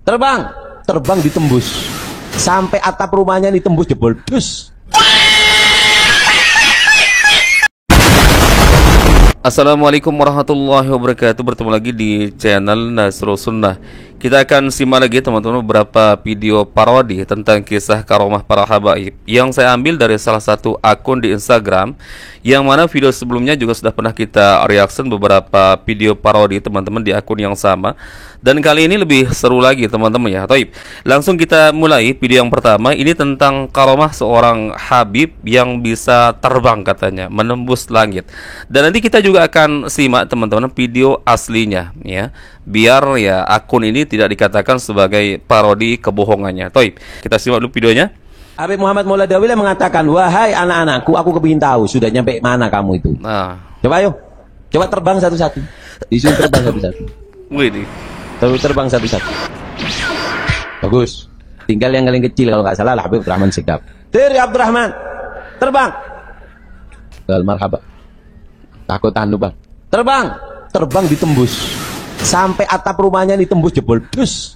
Terbang, terbang ditembus sampai atap rumahnya ditembus jebol dus. Assalamualaikum warahmatullahi wabarakatuh. Bertemu lagi di channel Nasrul Sunnah. Kita akan simak lagi teman-teman beberapa video parodi tentang kisah karomah para habaib yang saya ambil dari salah satu akun di Instagram, yang mana video sebelumnya juga sudah pernah kita reaction beberapa video parodi teman-teman di akun yang sama. Dan kali ini lebih seru lagi teman-teman ya. Taib. Langsung kita mulai video yang pertama. Ini tentang karomah seorang habib yang bisa terbang katanya, menembus langit. Dan nanti kita juga akan simak teman-teman video aslinya ya, biar ya akun ini tidak dikatakan sebagai parodi kebohongannya. Taib. Kita simak dulu videonya. Habib Muhammad Mauladawi mengatakan, wahai anak-anakku, aku kepingin tahu sudah nyampe mana kamu itu. Nah, Coba ayo, coba terbang satu-satu. Disuruh terbang satu-satu. wih, Terus terbang satu-satu. Bagus. Tinggal yang paling kecil kalau nggak salah lah, Habib Abdurrahman Segaf. Diri Abdurrahman, terbang. Gal marhaba. Takut anu bang. Terbang, terbang ditembus sampai atap rumahnya ditembus jebol dus.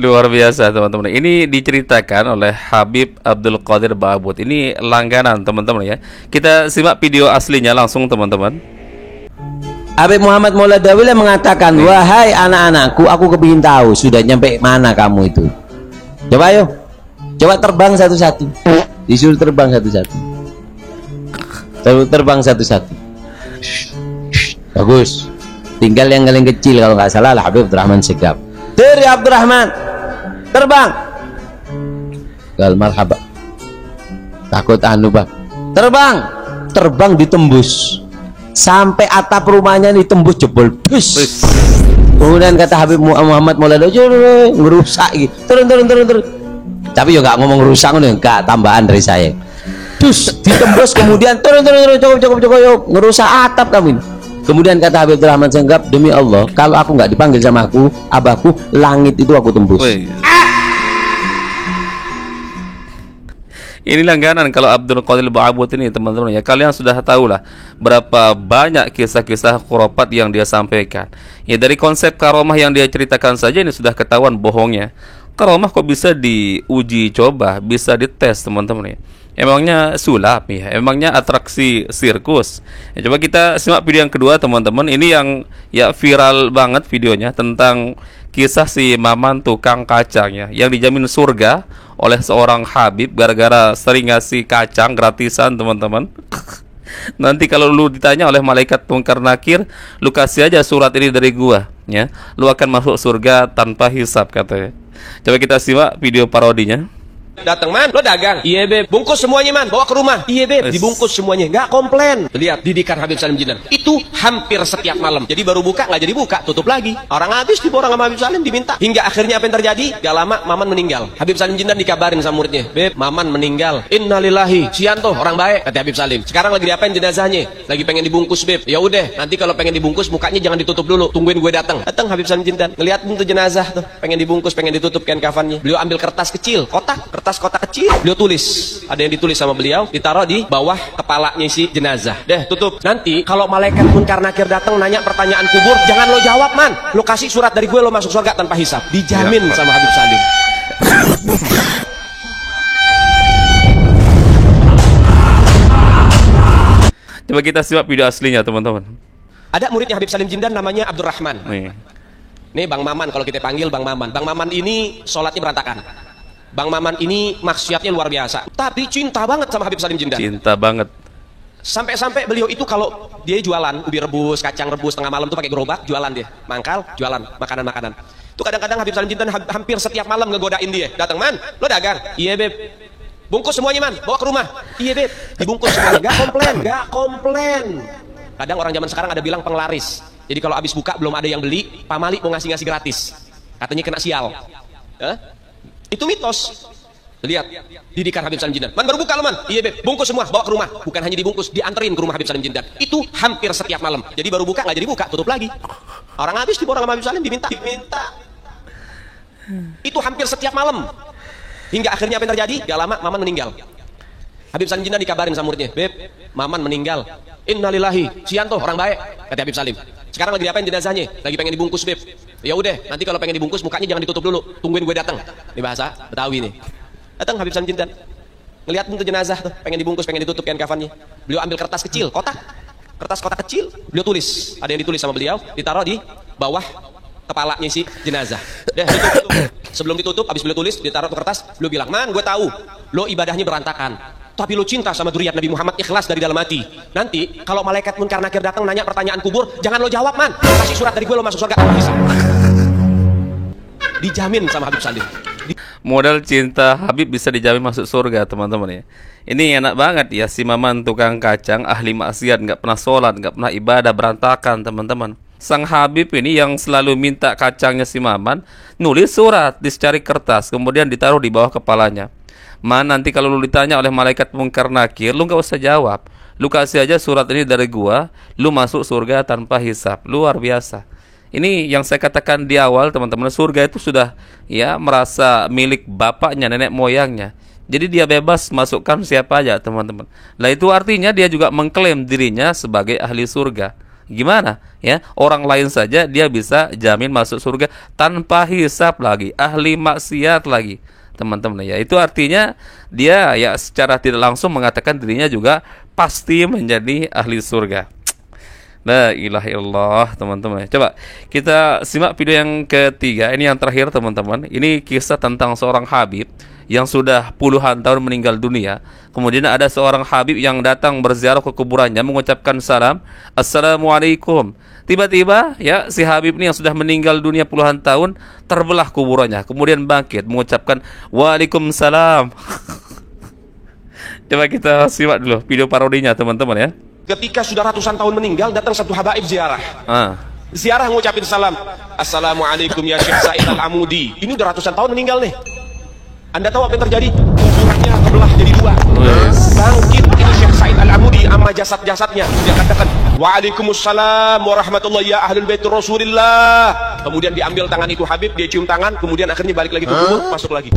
luar biasa teman-teman. Ini diceritakan oleh Habib Abdul Qadir Ba'abud. Ini langganan teman-teman ya. Kita simak video aslinya langsung teman-teman. Habib Muhammad Mauladawi mengatakan, wahai anak-anakku, aku kepingin tahu sudah nyampe mana kamu itu. Coba ayo, coba terbang satu-satu. Disuruh terbang satu-satu. Terus terbang satu-satu. Bagus. Tinggal yang paling kecil kalau nggak salah lah, Habib Abdurrahman Segaf. Diri Abdurrahman, terbang. Gal marhaba. Takut anu bang. Terbang, terbang ditembus sampai atap rumahnya ditembus jebol dus. Kemudian kata Habib Muhammad Mauladawi, ngerusak gitu. Turun. Tapi juga nggak ngomong rusak, enggak, tambahan dari saya. Dus ditembus, kemudian turun, cukup, yuk, ngerusak atap kamu ini. Kemudian kata Habib Abdurrahman Segaf, demi Allah, kalau aku nggak dipanggil sama abahku, langit itu aku tembus. Ini langganan kalau Abdul Qadir Ba'abud ini teman-teman ya. Kalian sudah tahu lah berapa banyak kisah-kisah khurafat yang dia sampaikan. Ya dari konsep karomah yang dia ceritakan saja ini sudah ketahuan bohongnya. Karomah kok bisa diuji coba, bisa dites teman-teman ya. Emangnya sulap ya, emangnya atraksi sirkus ya. Coba kita simak video yang kedua teman-teman. Ini yang ya viral banget videonya, tentang kisah si Maman tukang kacang ya, yang dijamin surga oleh seorang habib gara-gara sering ngasih kacang gratisan teman-teman. Nanti kalau lu ditanya oleh malaikat Munkar Nakir, lu kasih aja surat ini dari gua ya, lu akan masuk surga tanpa hisab katanya. Coba kita simak video parodinya. Datang man, lo dagang? Iya beb. Bungkus semuanya man, bawa ke rumah. Iya beb, dibungkus semuanya, nggak komplain. Lihat didikan Habib Salim Jindan. Itu hampir setiap malam. Jadi baru buka, nggak jadi buka, tutup lagi. Orang habis diborong sama Habib Salim, diminta. Hingga akhirnya apa yang terjadi? Gak lama Maman meninggal. Habib Salim Jindan dikabarin sama muridnya, beb, Maman meninggal. Innalillahi. Sian tuh orang baik, kata Habib Salim. Sekarang lagi diapain jenazahnya? Lagi pengen dibungkus beb. Ya udah, nanti kalau pengen dibungkus mukanya jangan ditutup dulu. Tungguin gue datang. Datang Habib Salim Jindan, ngeliat tuh jenazah tuh, pengen dibungkus, pengen ditutup kan kafannya. Beliau ambil kertas kecil, kertas kotak kecil. Beliau tulis, ada yang ditulis sama beliau, ditaruh di bawah kepalanya si jenazah. Deh, tutup. Nanti kalau malaikat Munkar Nakir datang nanya pertanyaan kubur, jangan lo jawab man. Lo kasih surat dari gue, lo masuk surga tanpa hisab. Dijamin sama Habib Salim. Coba kita simak video aslinya teman-teman. Ada muridnya Habib Salim Jindan namanya Abdurrahman. Nih Bang Maman, kalau kita panggil Bang Maman. Bang Maman ini sholatnya berantakan. Bang Maman ini maksiatnya luar biasa, tapi cinta banget sama Habib Salim Jindan. Cinta banget. Sampai-sampai beliau itu kalau dia jualan ubi rebus, kacang rebus tengah malam tuh pakai gerobak, jualan dia. Mangkal, jualan makanan-makanan. Itu kadang-kadang Habib Salim Jindan hampir setiap malam ngegodain dia. Datang man, lo dagang? Iya beb. Bungkus semuanya man, bawa ke rumah. Iya beb. Dibungkus semuanya, gak komplain. Kadang orang zaman sekarang ada bilang penglaris. Jadi kalau habis buka belum ada yang beli, Pak Mali mau ngasih gratis. Katanya kena sial. Itu mitos. Lihat didikan Habib Salim Jindan. Man baru buka lo man. Iya beb. Bungkus semua, bawa ke rumah. Bukan hanya dibungkus, dianterin ke rumah Habib Salim Jindan. Itu hampir setiap malam. Jadi baru buka nggak jadi buka, tutup lagi. Orang habis diborong sama Habib Salim, diminta. Itu hampir setiap malam. Hingga akhirnya apa yang terjadi? Gak lama Maman meninggal. Habib Salim Jindan dikabarin sama muridnya, Beb, Maman meninggal. Innalillahi, Sianto orang baik, kata Habib Salim. Sekarang lagi diapain jenazahnya? Lagi pengen dibungkus, Beb. Ya udah, nanti kalau pengen dibungkus mukanya jangan ditutup dulu, tungguin gue datang. Ini bahasa Betawi nih. Datang Habib Salim Jindan, ngeliat tuh jenazah tuh, pengen dibungkus, pengen ditutup kain kafannya. Beliau ambil kertas kecil, kertas kotak kecil, beliau tulis. Ada yang ditulis sama beliau, ditaruh di bawah kepalanya si jenazah. Deh, ditutup. Sebelum ditutup, habis beliau tulis, ditaruh tuh kertas, beliau bilang, Man, gue tahu, lo ibadahnya berantakan, tapi lo cinta sama dzurriyyat Nabi Muhammad, ikhlas dari dalam hati. Nanti kalau malaikat munkar nakir datang nanya pertanyaan kubur, jangan lo jawab, Man, kasih surat dari gue, lo masuk surga. Bisa. Dijamin sama Habib Salim. Modal cinta Habib bisa dijamin masuk surga, teman-teman ya. Ini enak banget ya, si Maman tukang kacang, ahli maksiat, nggak pernah sholat, nggak pernah ibadah, berantakan, teman-teman. Sang Habib ini yang selalu minta kacangnya si Maman, nulis surat di secari kertas, kemudian ditaruh di bawah kepalanya. Man, nanti kalau lu ditanya oleh malaikat munkar nakir, lu nggak usah jawab. Lu kasih aja surat ini dari gua, lu masuk surga tanpa hisab. Luar biasa. Ini yang saya katakan di awal, teman-teman, surga itu sudah ya merasa milik bapaknya, nenek moyangnya. Jadi dia bebas masukkan siapa aja, teman-teman. Nah, itu artinya dia juga mengklaim dirinya sebagai ahli surga. Gimana ya, orang lain saja dia bisa jamin masuk surga tanpa hisab lagi, ahli maksiat lagi, teman-teman ya. Itu artinya dia ya secara tidak langsung mengatakan dirinya juga pasti menjadi ahli surga. La ilaha illallah, teman-teman. Coba kita simak video yang ketiga. Ini yang terakhir, teman-teman. Ini kisah tentang seorang Habib yang sudah puluhan tahun meninggal dunia. Kemudian ada seorang Habib yang datang berziarah ke kuburannya, mengucapkan salam, Assalamualaikum. Tiba-tiba ya si Habib ini yang sudah meninggal dunia puluhan tahun terbelah kuburannya, kemudian bangkit mengucapkan Waalaikumsalam. Coba kita simak dulu video parodinya, teman-teman ya. Ketika sudah ratusan tahun meninggal, datang satu habaib ziarah. Ziarah ngucapin salam, Assalamualaikum ya Syekh Said Al-Amudi. Ini udah ratusan tahun meninggal nih. Anda tahu apa yang terjadi? Kuburannya kebelah jadi dua. Bangkit ini Syekh Said Al-Amudi sama jasad-jasadnya. Dia katakan, Waalaikumsalam warahmatullahi ya ahlul bait Rasulillah. Kemudian diambil tangan itu Habib, dia cium tangan, kemudian akhirnya balik lagi ke kubur, masuk lagi.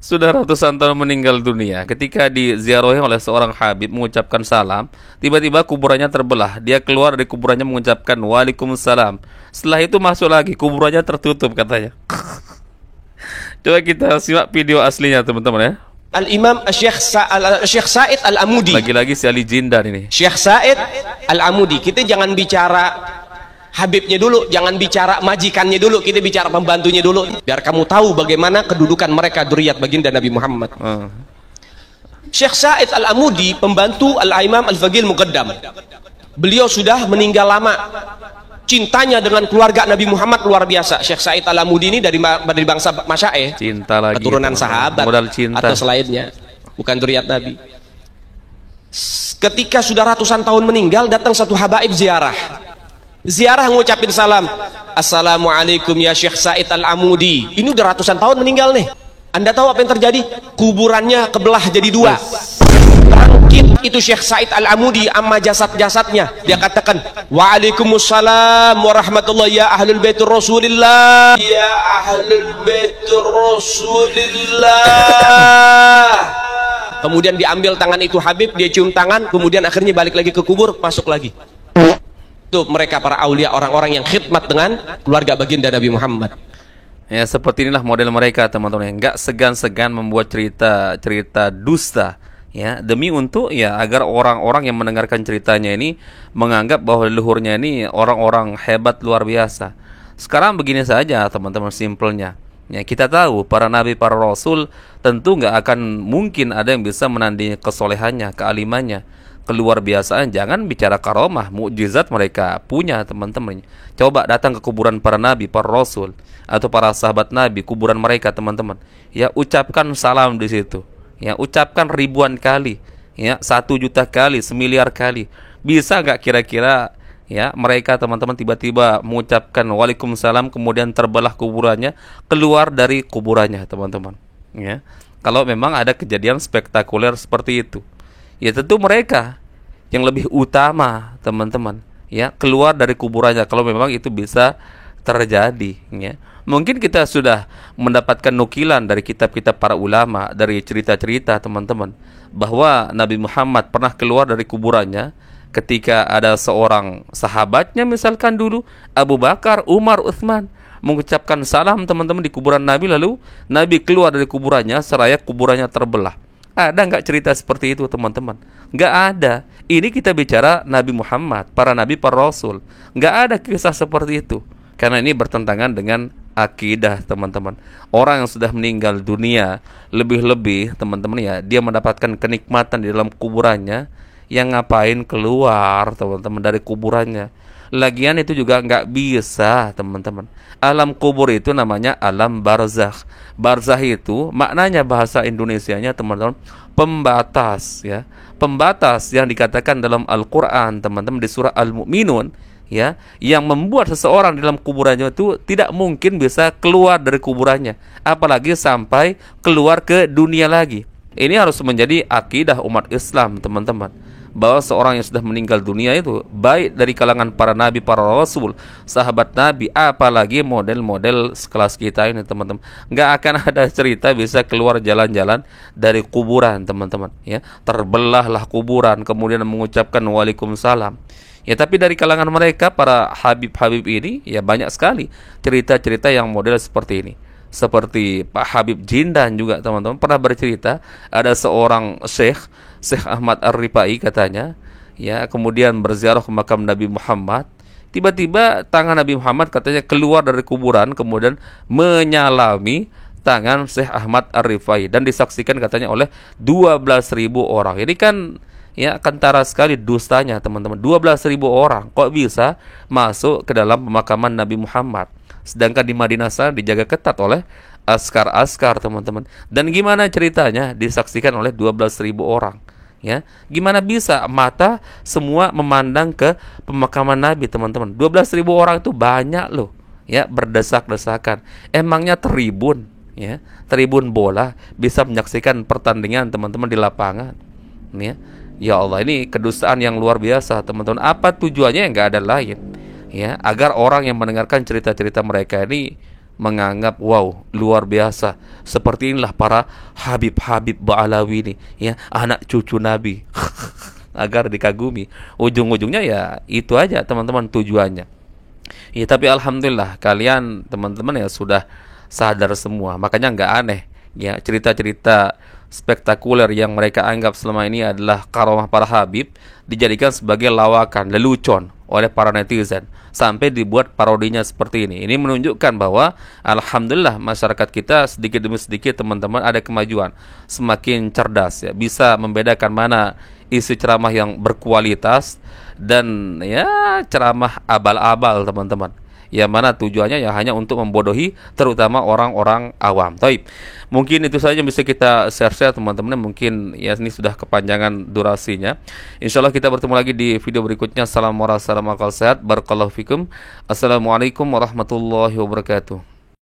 Sudah ratusan tahun meninggal dunia, ketika diziarahi oleh seorang Habib mengucapkan salam, tiba-tiba kuburannya terbelah. Dia keluar dari kuburannya mengucapkan Waalaikumsalam. Setelah itu masuk lagi, kuburannya tertutup katanya. Coba kita simak video aslinya, teman-teman ya. Al-Imam Syekh Said Al-Amudi. Lagi-lagi si Ali Jindan ini. Syekh Said Al-Amudi. Kita jangan bicara Habibnya dulu, jangan bicara majikannya dulu, kita bicara pembantunya dulu, biar kamu tahu bagaimana kedudukan mereka dzurriyyat baginda Nabi Muhammad. Syekh Said Al-Amudi, pembantu Al-Imam Al-Faqih Al-Muqaddam. Beliau sudah meninggal lama. Cintanya dengan keluarga Nabi Muhammad luar biasa. Syekh Said Al-Amudi ini dari bangsa Masyaih, cinta lagi, keturunan sahabat modal cinta atau selainnya, bukan dzurriyyat Nabi. Ketika sudah ratusan tahun meninggal, datang satu habaib ziarah. Ziarah ngucapin salam, Assalamualaikum ya Syekh Said Al-Amudi. Ini udah ratusan tahun meninggal nih. Anda tahu apa yang terjadi? Kuburannya kebelah jadi dua. Bangkit itu Syekh Said Al-Amudi amma jasad-jasadnya. Dia katakan, Waalaikumsalam warahmatullahi ya ahlul bait Rasulillah. Ya ahlul bait Rasulillah. Kemudian diambil tangan itu Habib, dia cium tangan, kemudian akhirnya balik lagi ke kubur, masuk lagi. Itu mereka para aulia, orang-orang yang khidmat dengan keluarga baginda Nabi Muhammad. Ya, seperti inilah model mereka, teman-teman, yang nggak segan-segan membuat cerita dusta ya, demi untuk ya agar orang-orang yang mendengarkan ceritanya ini menganggap bahwa leluhurnya ini orang-orang hebat luar biasa. Sekarang begini saja, teman-teman, simpelnya. Ya, kita tahu para nabi, para rasul tentu nggak akan mungkin ada yang bisa menandingi kesolehannya, kealimannya, keluar biasaan. Jangan bicara karomah, mukjizat mereka punya, teman-teman. Coba datang ke kuburan para nabi, para rasul, atau para sahabat nabi, kuburan mereka, teman-teman. Ya, ucapkan salam di situ. Ya, ucapkan ribuan kali, ya, 1 juta kali, 1 miliar kali. Bisa nggak kira-kira ya mereka, teman-teman, tiba-tiba mengucapkan Waalaikumsalam, kemudian terbelah kuburannya, keluar dari kuburannya, teman-teman. Ya, kalau memang ada kejadian spektakuler seperti itu, ya tentu mereka yang lebih utama, teman-teman, ya, keluar dari kuburannya kalau memang itu bisa terjadi, ya. Mungkin kita sudah mendapatkan nukilan dari kitab-kitab para ulama, dari cerita-cerita teman-teman, bahwa Nabi Muhammad pernah keluar dari kuburannya ketika ada seorang sahabatnya, misalkan dulu Abu Bakar, Umar, Utsman, mengucapkan salam teman-teman di kuburan Nabi, lalu Nabi keluar dari kuburannya seraya kuburannya terbelah. Ada nggak cerita seperti itu teman-teman? Nggak ada. Ini kita bicara Nabi Muhammad, para nabi, para rasul. Nggak ada kisah seperti itu. Karena ini bertentangan dengan akidah teman-teman. Orang yang sudah meninggal dunia, lebih-lebih teman-teman ya, dia mendapatkan kenikmatan di dalam kuburannya, yang ngapain keluar teman-teman dari kuburannya? Lagian itu juga nggak bisa teman-teman. Alam kubur itu namanya alam barzakh. Barzakh itu maknanya bahasa Indonesianya teman-teman pembatas, ya. Pembatas yang dikatakan dalam Al-Quran teman-teman di surah Al-Mu'minun, ya, yang membuat seseorang di dalam kuburannya itu tidak mungkin bisa keluar dari kuburannya, apalagi sampai keluar ke dunia lagi. Ini harus menjadi akidah umat Islam teman-teman, bahwa seorang yang sudah meninggal dunia itu, baik dari kalangan para nabi, para rasul, sahabat nabi, apalagi model-model sekelas kita ini teman-teman, nggak akan ada cerita bisa keluar jalan-jalan dari kuburan teman-teman, ya. Terbelahlah kuburan, kemudian mengucapkan waalaikumsalam. Ya, tapi dari kalangan mereka para habib-habib ini, ya banyak sekali cerita-cerita yang model seperti ini. Seperti Pak Habib Jindan juga teman-teman pernah bercerita, ada seorang Syekh Ahmad Ar-Rifai katanya, ya, kemudian berziarah ke makam Nabi Muhammad. Tiba-tiba tangan Nabi Muhammad katanya keluar dari kuburan, kemudian menyalami tangan Syekh Ahmad Ar-Rifai, dan disaksikan katanya oleh 12.000 orang. Ini kan ya kentara sekali dustanya teman-teman. 12.000 orang kok bisa masuk ke dalam pemakaman Nabi Muhammad, sedangkan di Madinah sana dijaga ketat oleh askar-askar teman-teman. Dan gimana ceritanya disaksikan oleh 12.000 orang, ya. Gimana bisa mata semua memandang ke pemakaman Nabi teman-teman? 12.000 orang itu banyak loh, ya, berdesak-desakan. Emangnya tribun, ya, tribun bola bisa menyaksikan pertandingan teman-teman di lapangan, ya. Ya Allah, ini kedustaan yang luar biasa teman-teman. Apa tujuannya? Nggak ada lain, ya, agar orang yang mendengarkan cerita-cerita mereka ini menganggap wow, luar biasa. Seperti inilah para habib-habib Ba'alawi ini, ya, anak cucu Nabi. Agar dikagumi. Ujung-ujungnya ya itu aja teman-teman tujuannya. Ya, tapi alhamdulillah kalian teman-teman ya sudah sadar semua. Makanya nggak aneh, ya, cerita-cerita spektakuler yang mereka anggap selama ini adalah karomah para habib dijadikan sebagai lawakan, lelucon oleh para netizen, sampai dibuat parodinya seperti ini. Ini menunjukkan bahwa alhamdulillah masyarakat kita sedikit demi sedikit teman-teman ada kemajuan, semakin cerdas, ya, bisa membedakan mana isi ceramah yang berkualitas dan ya ceramah abal-abal teman-teman, yang mana tujuannya ya hanya untuk membodohi terutama orang-orang awam. Taib. Mungkin itu saja bisa kita share teman-teman. Mungkin ya ini sudah kepanjangan durasinya. Insyaallah kita bertemu lagi di video berikutnya. Assalamualaikum warahmatullahi wabarakatuh. Barakallahu fikum. Assalamualaikum warahmatullahi wabarakatuh.